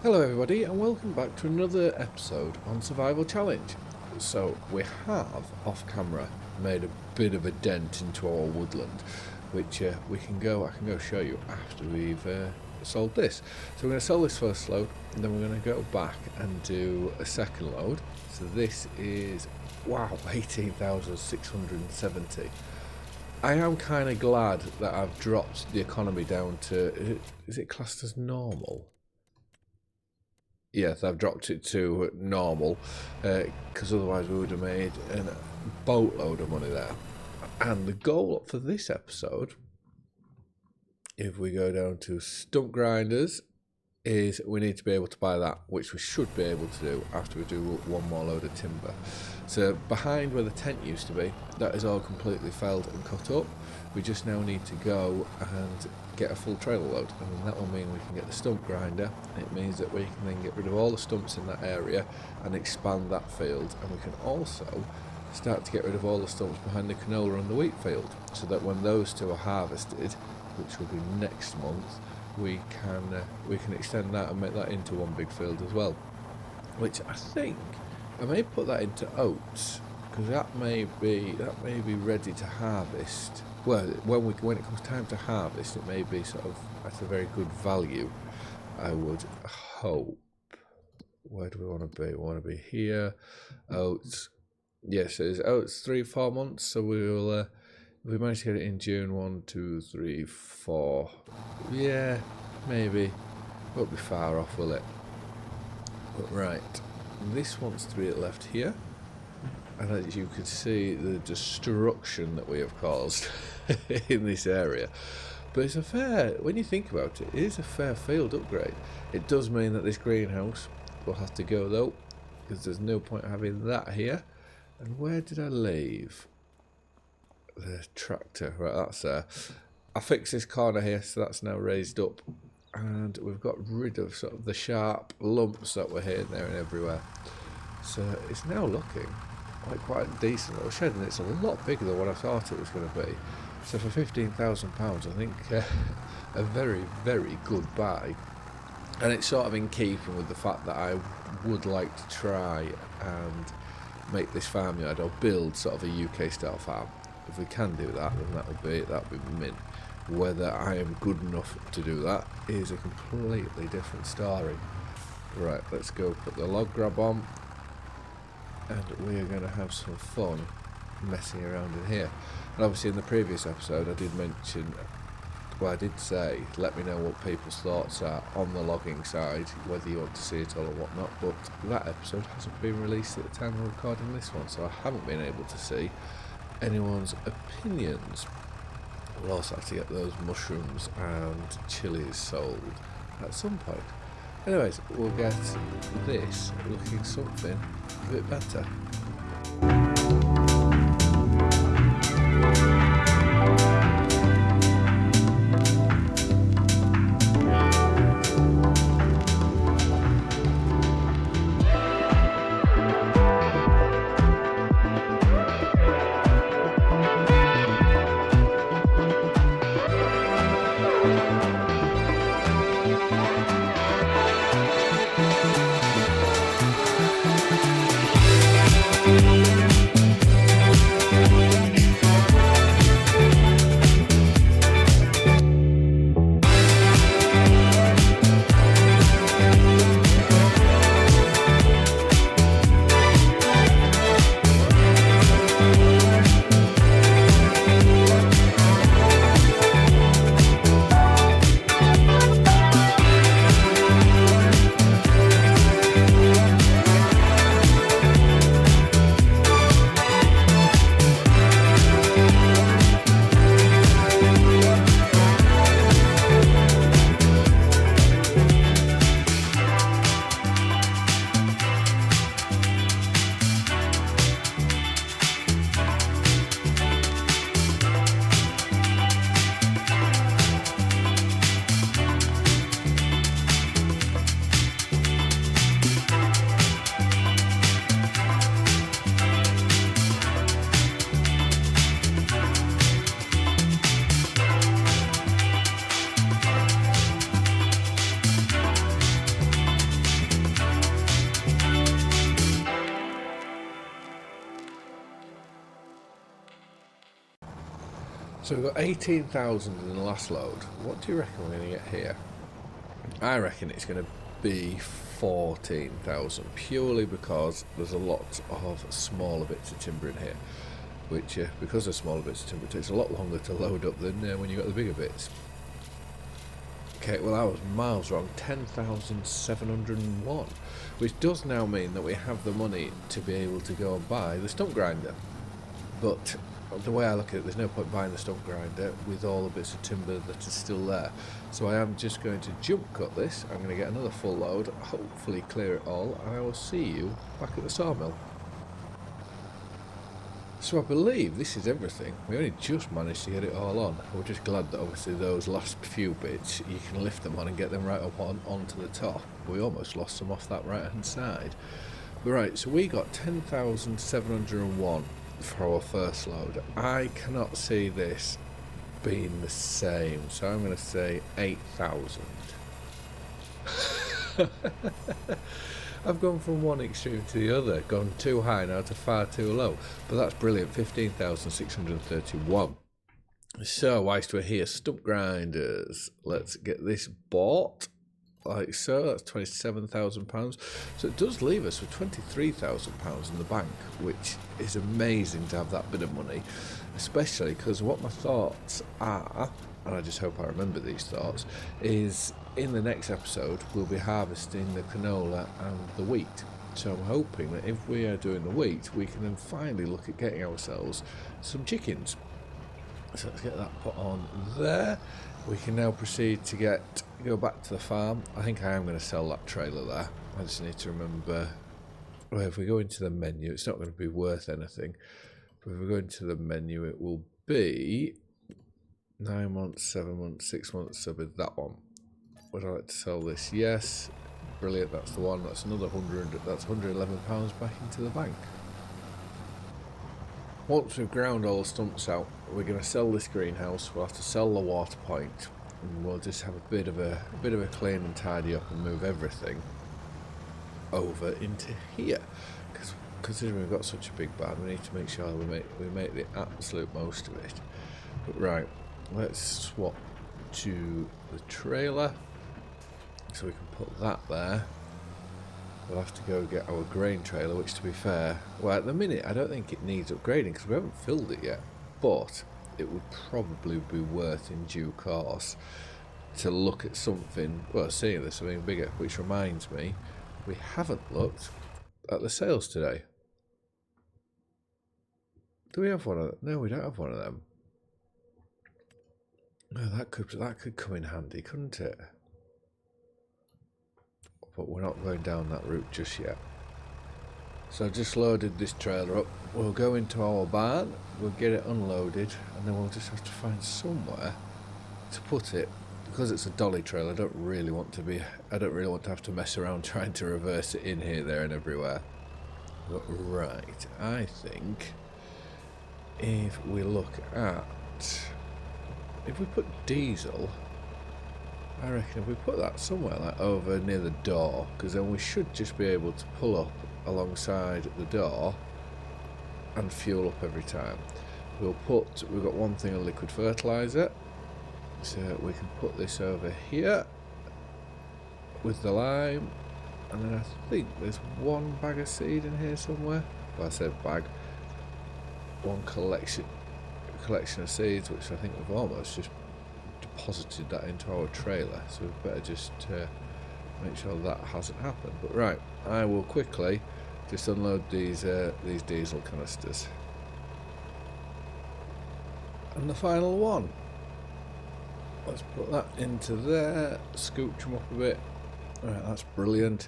Hello everybody and welcome back to another episode on Survival Challenge. So we have off camera made a bit of a dent into our woodland, which I can go show you after we've sold this. So we're going to sell this first load and then we're going to go back and do a second load. So this is, wow, 18,670. I am kind of glad that I've dropped the economy down to, is it classed as normal? Yes, I've dropped it to normal because otherwise we would have made a boatload of money there. And the goal for this episode, if we go down to stump grinders, is we need to be able to buy that, which we should be able to do after we do one more load of timber. So behind where the tent used to be, that is all completely felled and cut up. We just now need to go and get a full trailer load, and then that will mean we can get the stump grinder. It means that we can then get rid of all the stumps in that area and expand that field, and we can also start to get rid of all the stumps behind the canola and the wheat field, so that when those two are harvested, which will be next month, we can extend that and make that into one big field as well. Which I think I may put that into oats, because that may be ready to harvest. Well, when it comes time to harvest, it may be sort of at a very good value, I would hope. Where do we want to be? We want to be here. Oats. Yes, it's oats 3-4 months. So we'll we managed to get it in June. 1, 2, 3, 4. Yeah, maybe. Won't be far off, will it? But right, this wants to be left here. And as you can see, the destruction that we have caused in this area. But it's a fair, when you think about it, it is a fair field upgrade. It does mean that this greenhouse will have to go though, because there's no point having that here. And where did I leave the tractor? Right, that's there. I fixed this corner here, so that's now raised up. And we've got rid of sort of the sharp lumps that were here and there and everywhere. So it's now looking like quite a decent little shed, and it's a lot bigger than what I thought it was going to be. So for £15,000, I think a very, very good buy. And it's sort of in keeping with the fact that I would like to try and make this farmyard or build sort of a UK style farm. If we can do that, then that'll be mint. Whether I am good enough to do that is a completely different story. Right, let's go put the log grab on. And we're going to have some fun messing around in here. And obviously in the previous episode I did mention, well I did say, let me know what people's thoughts are on the logging side, whether you want to see it all or whatnot, but that episode hasn't been released at the time of recording this one, so I haven't been able to see anyone's opinions. We'll also have to get those mushrooms and chilies sold at some point. Anyways, we'll get this looking something a bit better. So we've got 18,000 in the last load. What do you reckon we're going to get here? I reckon it's going to be 14,000, purely because there's a lot of smaller bits of timber in here, which because of smaller bits of timber it takes a lot longer to load up than when you got the bigger bits. Okay, well I was miles wrong, 10,701, which does now mean that we have the money to be able to go and buy the stump grinder. But the way I look at it, there's no point buying the stump grinder with all the bits of timber that is still there. So I am just going to jump cut this. I'm going to get another full load, hopefully clear it all, and I will see you back at the sawmill. So I believe this is everything. We only just managed to get it all on. We're just glad that obviously those last few bits, you can lift them on and get them right up onto the top. We almost lost them off that right hand side. But right, so we got 10,701 for our first load. I cannot see this being the same, so I'm going to say 8,000. I've gone from one extreme to the other, gone too high now to far too low, but that's brilliant. 15,631. So whilst we're here, stump grinders, let's get this bought like so. That's £27,000, so it does leave us with £23,000 in the bank, which is amazing to have that bit of money, especially because what my thoughts are, and I just hope I remember these thoughts, is in the next episode we'll be harvesting the canola and the wheat. So I'm hoping that if we are doing the wheat, we can then finally look at getting ourselves some chickens. So let's get that put on there. We can now proceed to go back to the farm. I think I am going to sell that trailer there. I just need to remember, well, if we go into the menu, it's not going to be worth anything. But if we go into the menu, it will be 9 months, 7 months, 6 months. So with that one, would I like to sell this? Yes. Brilliant, that's the one. That's another 100. That's £111 back into the bank. Once we've ground all the stumps out, we're going to sell this greenhouse. We'll have to sell the water point, and we'll just have a bit of a clean and tidy up and move everything over into here. Because considering we've got such a big barn, we need to make sure we make the absolute most of it. But right, let's swap to the trailer so we can put that there. We'll have to go get our grain trailer, which, to be fair, well, at the minute I don't think it needs upgrading because we haven't filled it yet, but it would probably be worth in due course to look at something, well, seeing this something bigger. Which reminds me, we haven't looked at the sales today. Do we have one of them? No, we don't have one of them. Oh, that could come in handy, couldn't it? But we're not going down that route just yet. So I've just loaded this trailer up. We'll go into our barn, we'll get it unloaded, and then we'll just have to find somewhere to put it. Because it's a dolly trailer, I don't really want to have to mess around trying to reverse it in here, there and everywhere. But right, I think if we look at, if we put diesel, I reckon if we put that somewhere like over near the door, because then we should just be able to pull up alongside the door and fuel up every time. We've got one thing of liquid fertilizer, so we can put this over here with the lime, and then I think there's one bag of seed in here somewhere. Well, I said bag, one collection of seeds, which I think we've almost just deposited that into our trailer, so we've better just make sure that hasn't happened. But right, I will quickly just unload these diesel canisters. And the final one, let's put that into there, scooch them up a bit. Alright, that's brilliant.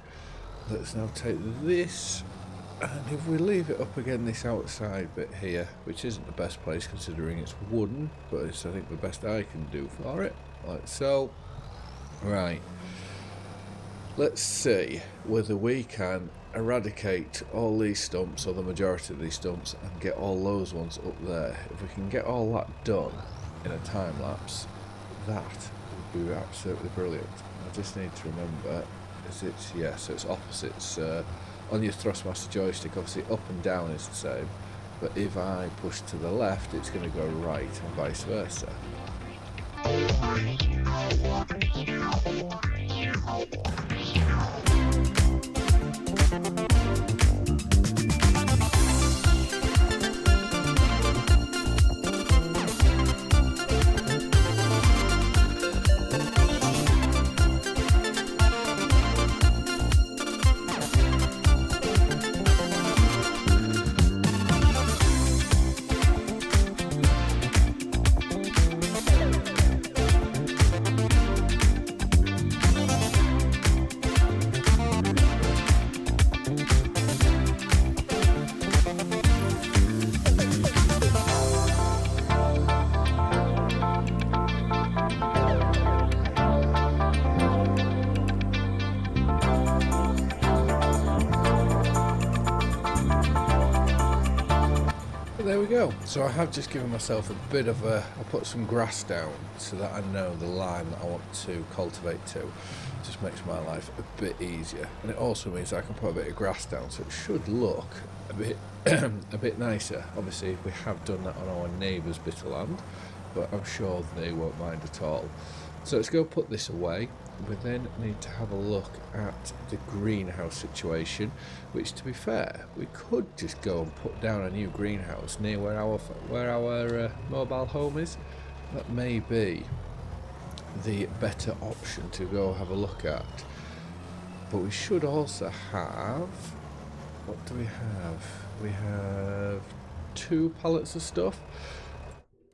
Let's now take this, and if we leave it up again this outside bit here, which isn't the best place considering it's wooden, but it's I think the best I can do for it, like so. Right, let's see whether we can eradicate all these stumps, or the majority of these stumps, and get all those ones up there. If we can get all that done in a time lapse, that would be absolutely brilliant. I just need to remember, so it's opposites. On your Thrustmaster joystick, obviously up and down is the same, but if I push to the left, it's going to go right and vice versa. There we go. So I have just given myself a bit of I put some grass down so that I know the line that I want to cultivate to. It just makes my life a bit easier, and it also means I can put a bit of grass down, so it should look a bit a bit nicer. Obviously we have done that on our neighbour's bit of land, but I'm sure they won't mind at all. So let's go put this away. We then need to have a look at the greenhouse situation, which, to be fair, we could just go and put down a new greenhouse near where our mobile home is. That may be the better option to go have a look at. But we should also have, what do we have? We have 2 pallets of stuff.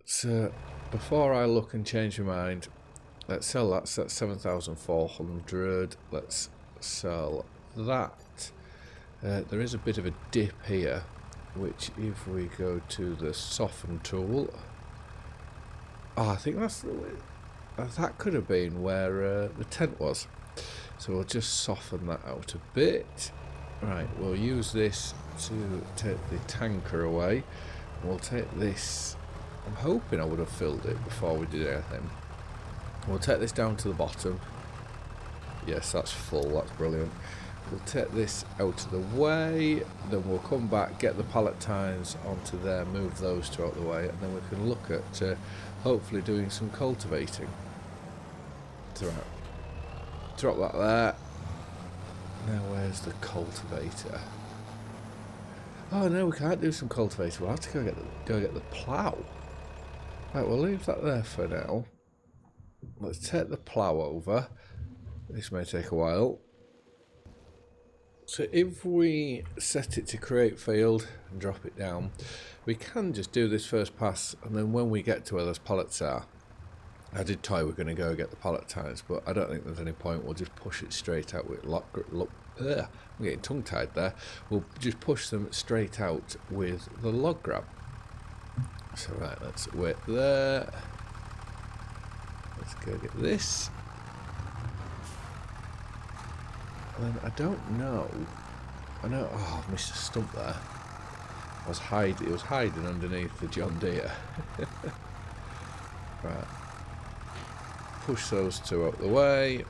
So before I look and change my mind, let's sell that, so that's 7,400. Let's sell that. There is a bit of a dip here, which if we go to the soften tool, I think that could have been where the tent was. So we'll just soften that out a bit. Right, we'll use this to take the tanker away. We'll take this. I'm hoping I would have filled it before we did anything. We'll take this down to the bottom. Yes, that's full, that's brilliant. We'll take this out of the way, then we'll come back, get the pallet tines onto there, move those 2 out of the way, and then we can look at hopefully doing some cultivating. So, drop that there. Now where's the cultivator? Oh no, we can't do some cultivating. We'll have to go get the plough. Right, we'll leave that there for now. Let's take the plough over. This may take a while. So if we set it to create field and drop it down, we can just do this first pass, and then when we get to where those pallets are, I did toy we're going to go get the pallet tines, but I don't think there's any point. We'll just push it straight out with I'm getting tongue tied there. We'll just push them straight out with the log grab. So right, let's wait there. Let's go get this. And then I don't know. I know. Oh, I've missed a stump there. It was hiding underneath the John Deere. Right. Push those 2 out the way.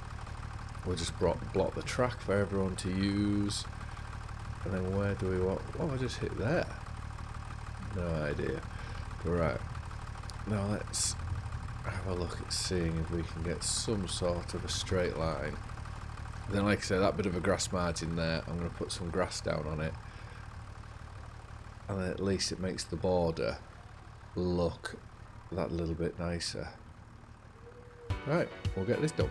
We'll just block the track for everyone to use. And then where do we want? Oh, I just hit there. No idea. Right. Now let's have a look at seeing if we can get some sort of a straight line. Then, like I say, that bit of a grass margin there, I'm going to put some grass down on it, and then at least it makes the border look that little bit nicer. Right, we'll get this done.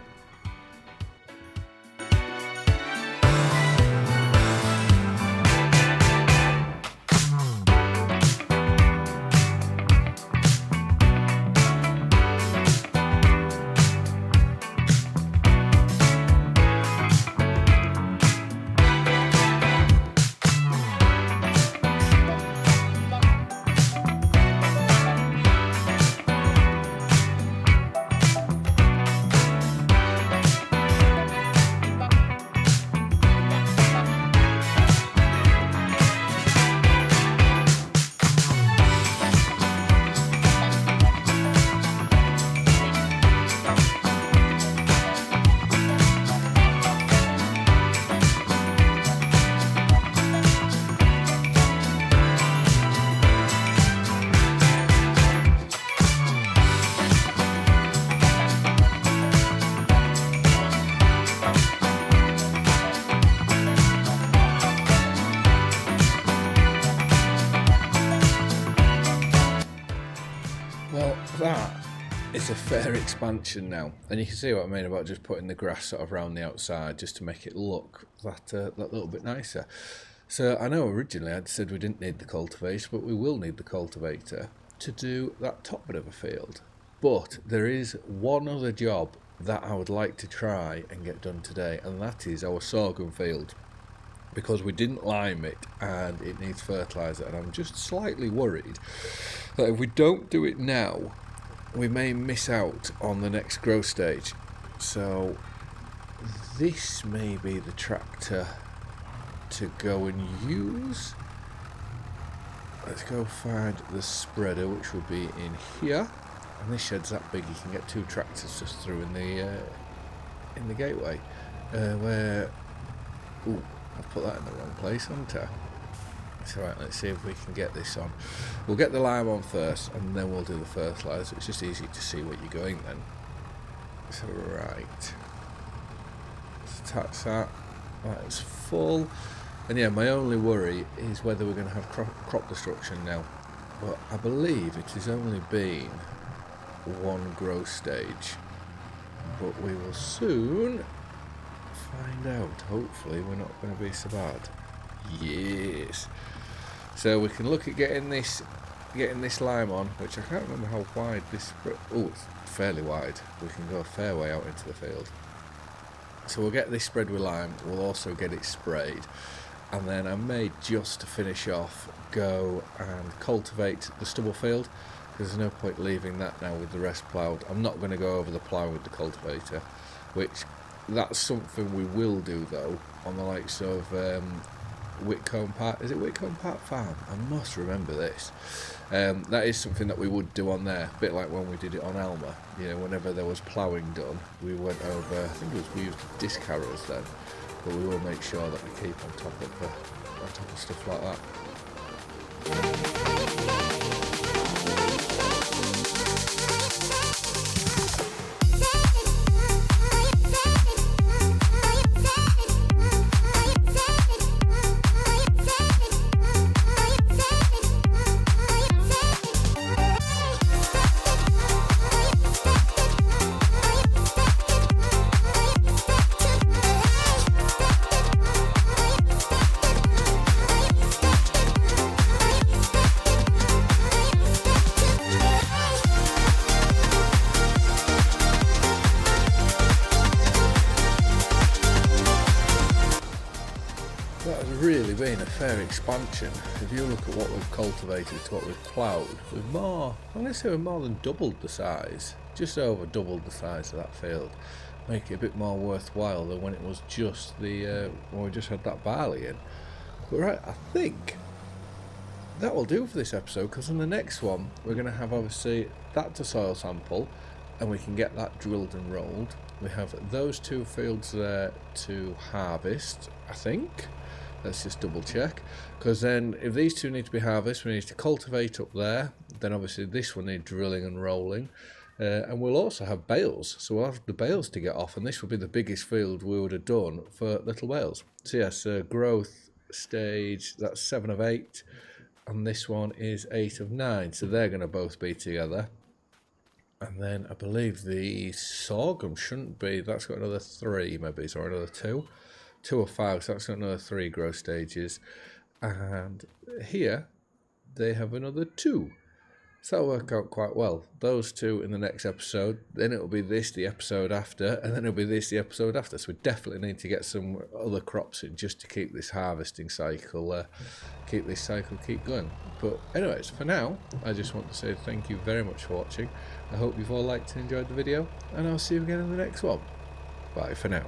a fair expansion now, and you can see what I mean about just putting the grass sort of around the outside just to make it look that little bit nicer. So I know originally I'd said we didn't need the cultivator, but we will need the cultivator to do that top bit of a field. But there is one other job that I would like to try and get done today, and that is our sorghum field, because we didn't lime it and it needs fertiliser, and I'm just slightly worried that if we don't do it now, we may miss out on the next growth stage. So this may be the tractor to go and use. Let's go find the spreader, which will be in here. And this shed's that big, you can get 2 tractors just through in the gateway. Ooh, I've put that in the wrong place, haven't I? It's alright, let's see if we can get this on. We'll get the lime on first, and then we'll do the fertiliser. It's just easy to see where you're going then. So right, let's attach that. That's full. And yeah, my only worry is whether we're going to have crop destruction now. But I believe it has only been 1 growth stage. But we will soon find out. Hopefully we're not going to be so bad. Yes. So we can look at getting this lime on, which I can't remember how wide this. Oh, it's fairly wide. We can go a fair way out into the field. So we'll get this spread with lime. We'll also get it sprayed, and then I may, just to finish off, go and cultivate the stubble field, because there's no point leaving that now with the rest ploughed. I'm not going to go over the plough with the cultivator, which that's something we will do though on the likes of Whitcomb Park. Is it Whitcomb Park Farm? I must remember this. That is something that we would do on there, a bit like when we did it on Elmer. You know, whenever there was ploughing done, we went over, I think we used disc harrows then, but we will make sure that we keep on top of stuff like that. That has really been a fair expansion. If you look at what we've cultivated to what we've ploughed, we've more, I'm going to say we've more than doubled the size, just over doubled the size of that field. Make it a bit more worthwhile than when it was just when we just had that barley in. But right, I think that will do for this episode, because in the next one we're going to have obviously that to soil sample, and we can get that drilled and rolled. We have those 2 fields there to harvest, I think. Let's just double check, because then if these 2 need to be harvested, we need to cultivate up there. Then obviously this will need drilling and rolling, and we'll also have bales, so we'll have the bales to get off, and this will be the biggest field we would have done for little bales. So yes, growth stage, that's 7 of 8, and this one is 8 of 9, so they're going to both be together. And then I believe the sorghum shouldn't be, that's got another 3 maybe, so another 2 of 5, so that's got another 3 growth stages. And here they have another 2, so that'll work out quite well. Those 2 in the next episode, then it'll be this the episode after, and then it'll be this the episode after. So we definitely need to get some other crops in just to keep this harvesting cycle keep going. But anyways, for now I just want to say thank you very much for watching. I hope you've all liked and enjoyed the video, and I'll see you again in the next one. Bye for now.